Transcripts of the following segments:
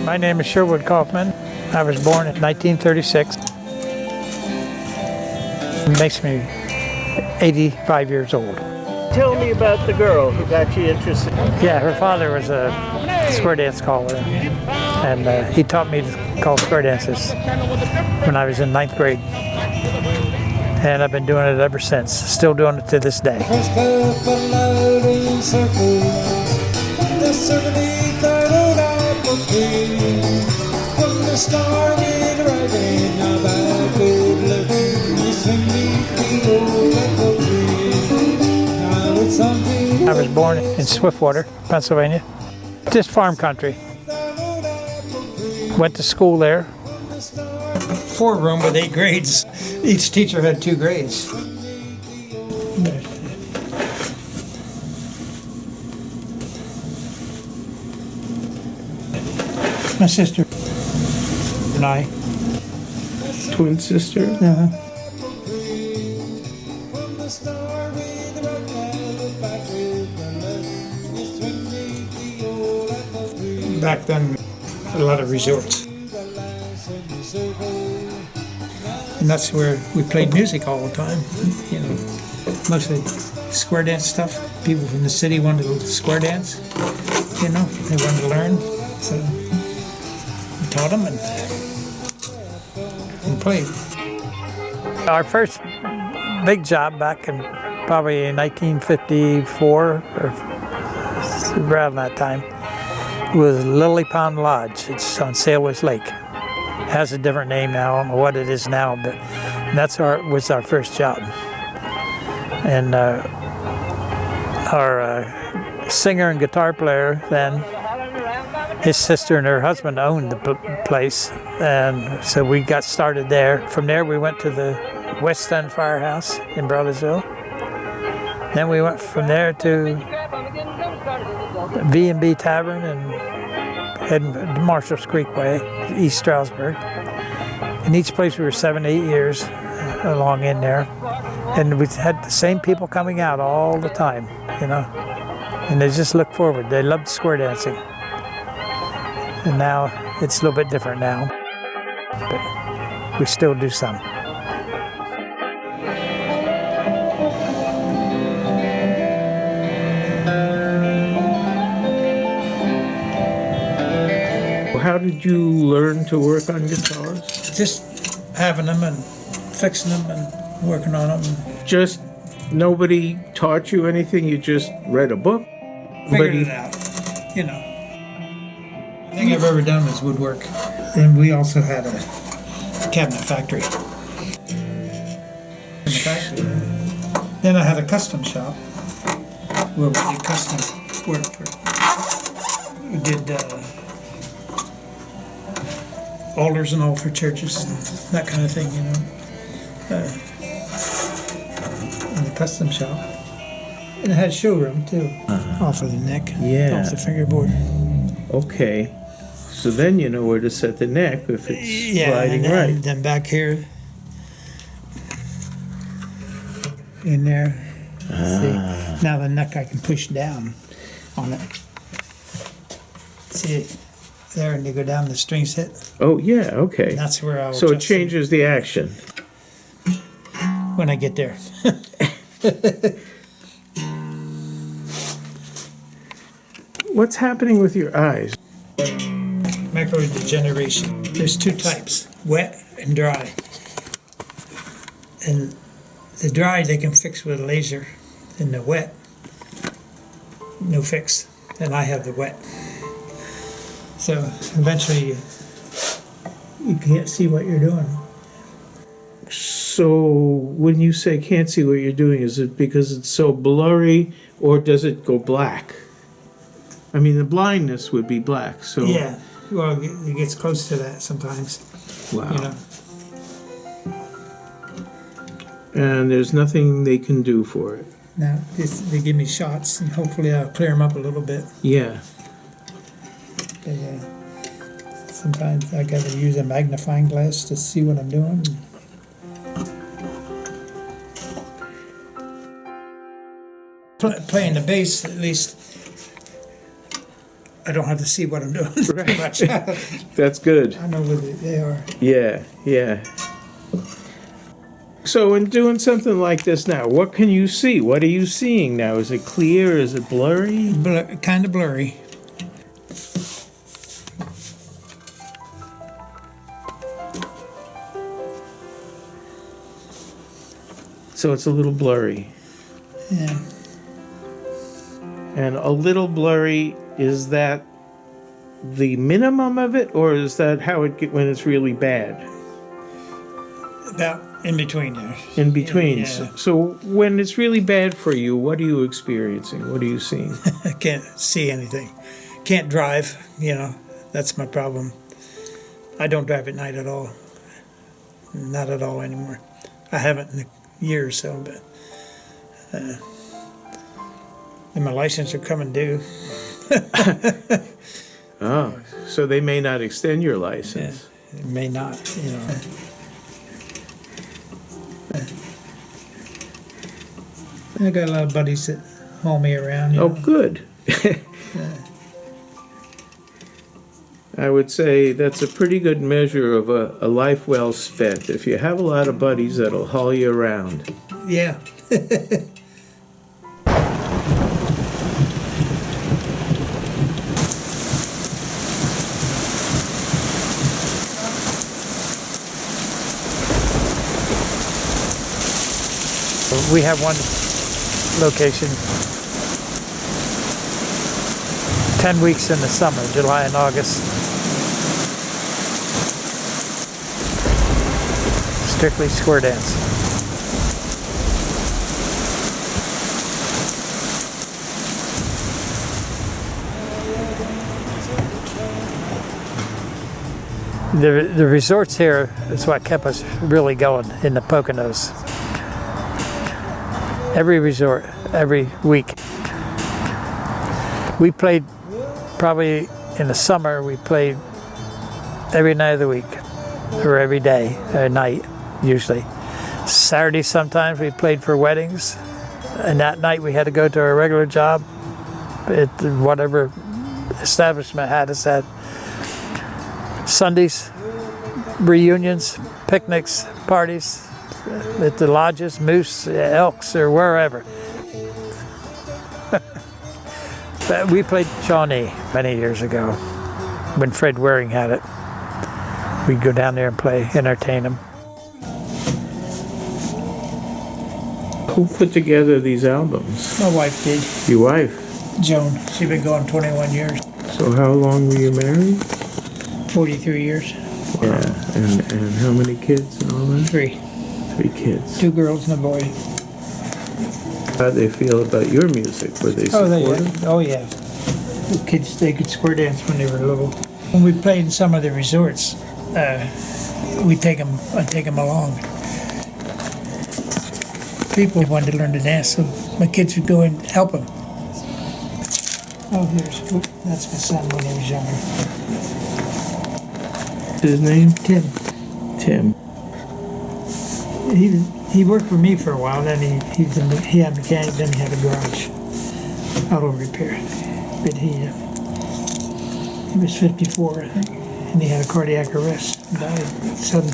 My name is Sherry Coffman. I was born in 1936. It makes me 85 years old. Tell me about the girl who got you interested. Yeah, her father was a square dance caller, and he taught me to call square dances when I was in 9th grade. And I've been doing it ever since, still doing it to this day. I was born in Swiftwater, Pennsylvania. Just farm country. Went to school there. 4-room with 8 grades. Each teacher had 2 grades. My sister and I. Twin sister? Uh-huh. Back then, a lot of resorts. And that's where we played music all the time, you know, mostly square dance stuff. People from the city wanted to square dance, you know, they wanted to learn, so we taught them and played. Our first big job back in probably 1954 or around that time was Lily Pond Lodge. It's on Sailor's Lake. It has a different name now. I don't know what it is now, but was our first job. And our singer and guitar player then, his sister and her husband owned the place, and so we got started there. From there we went to the West End Firehouse in Brothersville. Then we went from there to V&B Tavern and heading to Marshall's Creek Way, East Stroudsburg. In each place we were 7 to 8 years along in there. And we had the same people coming out all the time, you know. And they just looked forward. They loved square dancing. And now it's a little bit different now, but we still do some. How did you learn to work on guitars? Just having them and fixing them and working on them. Just nobody taught you anything? You just read a book? Figured it out, you know. The thing I've ever done was woodwork. And we also had a cabinet factory. Then I had a custom shop where we did custom work. We did altars and all for churches and that kind of thing, you know. In the custom shop. And it had a showroom too, off of the neck, off the fingerboard. Okay. So then you know where to set the neck if it's sliding right. And then back here, in there. See, now the neck I can push down on it. See, there, and you go down, the strings hit. Oh yeah, okay. And that's where I'll. So it changes the action when I get there. What's happening with your eyes? Macular degeneration. There's 2 types, wet and dry. And the dry they can fix with a laser, and the wet, no fix. And I have the wet. So eventually you can't see what you're doing. So when you say can't see what you're doing, is it because it's so blurry, or does it go black? I mean, the blindness would be black, so... Yeah, well, it gets close to that sometimes. Wow. You know. And there's nothing they can do for it? Now, they give me shots, and hopefully I'll clear them up a little bit. Yeah. But, sometimes I got to use a magnifying glass to see what I'm doing. Playing the bass, at least, I don't have to see what I'm doing too much. That's good. I know where they are. Yeah, yeah. So in doing something like this now, what can you see? What are you seeing now? Is it clear? Is it blurry? Kind of blurry. So it's a little blurry. Yeah. And a little blurry, is that the minimum of it, or is that how it get when it's really bad? About in between there. In between. Yeah. So when it's really bad for you, what are you experiencing? What are you seeing? I can't see anything. Can't drive, That's my problem. I don't drive at night at all. Not at all anymore. I haven't in a year or so, but and my license will come and due. Oh, so they may not extend your license. It may not, I got a lot of buddies that haul me around. Oh, good. I would say that's a pretty good measure of a life well spent. If you have a lot of buddies that'll haul you around. Yeah. We have one location 10 weeks in the summer, July and August. Strictly square dance. The resorts here is what kept us really going in the Poconos. Every resort, every week. We played probably in the summer, we played every night of the week, or every day, or night, usually. Saturday sometimes we played for weddings, and that night we had to go to our regular job at whatever establishment had us at. Sundays, reunions, picnics, parties, at the lodges, Moose, Elks, or wherever. But we played Shawnee many years ago when Fred Waring had it. We'd go down there and play, entertain them. Who put together these albums? My wife did. Your wife? Joan. She's been going 21 years. So how long were you married? 43 years. Yeah, and how many kids and all that? 3. 3 kids. 2 girls and a boy. How'd they feel about your music? Were they supportive? Oh yeah. The kids, they could square dance when they were little. When we played in some of the resorts, I'd take them along. People wanted to learn to dance, so my kids would go and help them. Oh, that's my son when he was younger. His name? Tim. Tim. He worked for me for a while, then he had a mechanic, then he had a garage, auto repair. But he was 54, I think, and he had a cardiac arrest, and died sudden.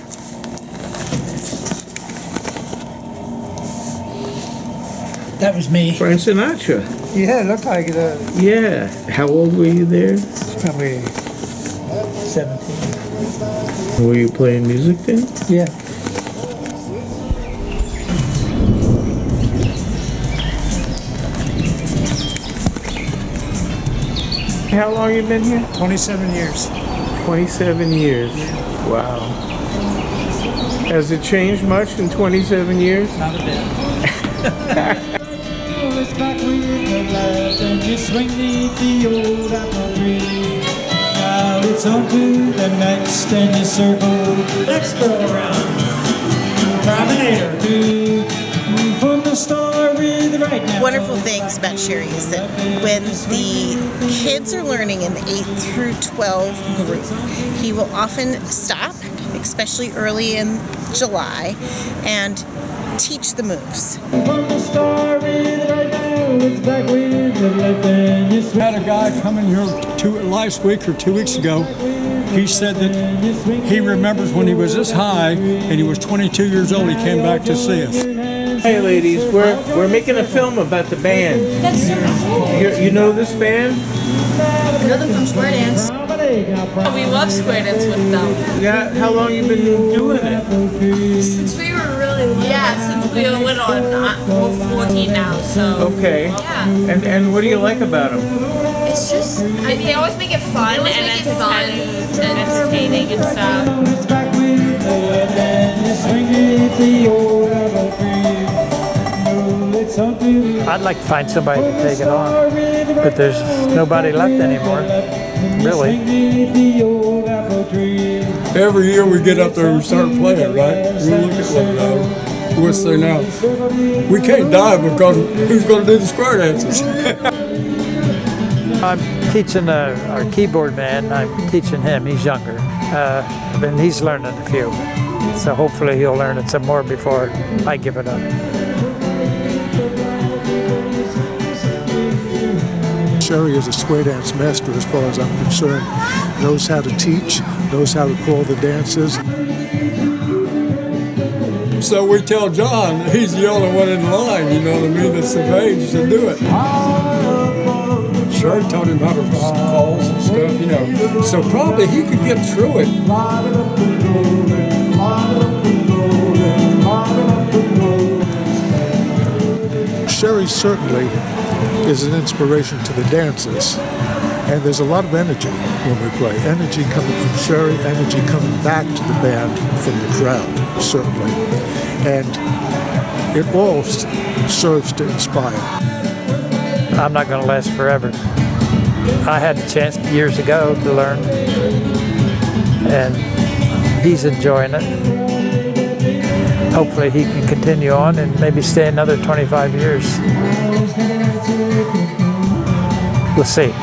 That was me. Frank Sinatra. Yeah, it looked like it. Yeah. How old were you there? Probably 17. Were you playing music then? Yeah. How long you been here? 27 years. 27 years. Yeah. Wow. Has it changed much in 27 years? Not a bit. Back with the left and you swing the old apple tree. Now it's on to the next and you circle next go around. Promenade two from the star with right now. Wonderful things about Sherry is that when the kids are learning in the 8 through 12 group, he will often stop, especially early in July, and teach the moves. From the star with right now, it's back with the left and you Had a guy come in here last week or 2 weeks ago, he said that he remembers when he was this high and he was 22 years old, he came back to see us. Hey ladies, we're making a film about the band. That's super cool. You know this band? I know them from Square Dance. We love Square Dance with them. Yeah. How long you been doing it? Since we were really little. Yeah, since we were little. We're 14 now, so. Okay. Yeah. And what do you like about them? It's just, they always make it fun and entertaining and stuff. I'd like to find somebody to take it on, but there's nobody left anymore, really. Every year we get up there and we start playing, right? We look at one another. What's there now? We can't die because who's going to do the square dances? I'm teaching our keyboard man. I'm teaching him. He's younger, and he's learning a few. So hopefully he'll learn it some more before I give it up. Sherry is a square dance master as far as I'm concerned. Knows how to teach, knows how to call the dances. So we tell John he's the only one in line, you know what I mean, that's of age to do it. Sherry taught him how to calls and stuff, you know. So probably he could get through it. Sherry certainly is an inspiration to the dancers. And there's a lot of energy when we play. Energy coming from Sherry, energy coming back to the band from the crowd, certainly. And it all serves to inspire. I'm not going to last forever. I had the chance years ago to learn, and he's enjoying it. Hopefully he can continue on and maybe stay another 25 years. We'll see.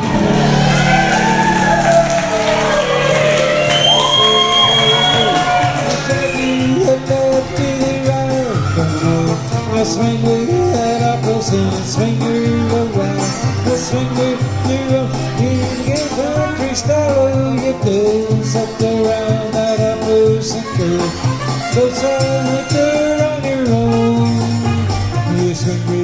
Swing with that apple swing around, swing with you get country style, you goes up around that apple sinker, goes on with it on your own, you swing with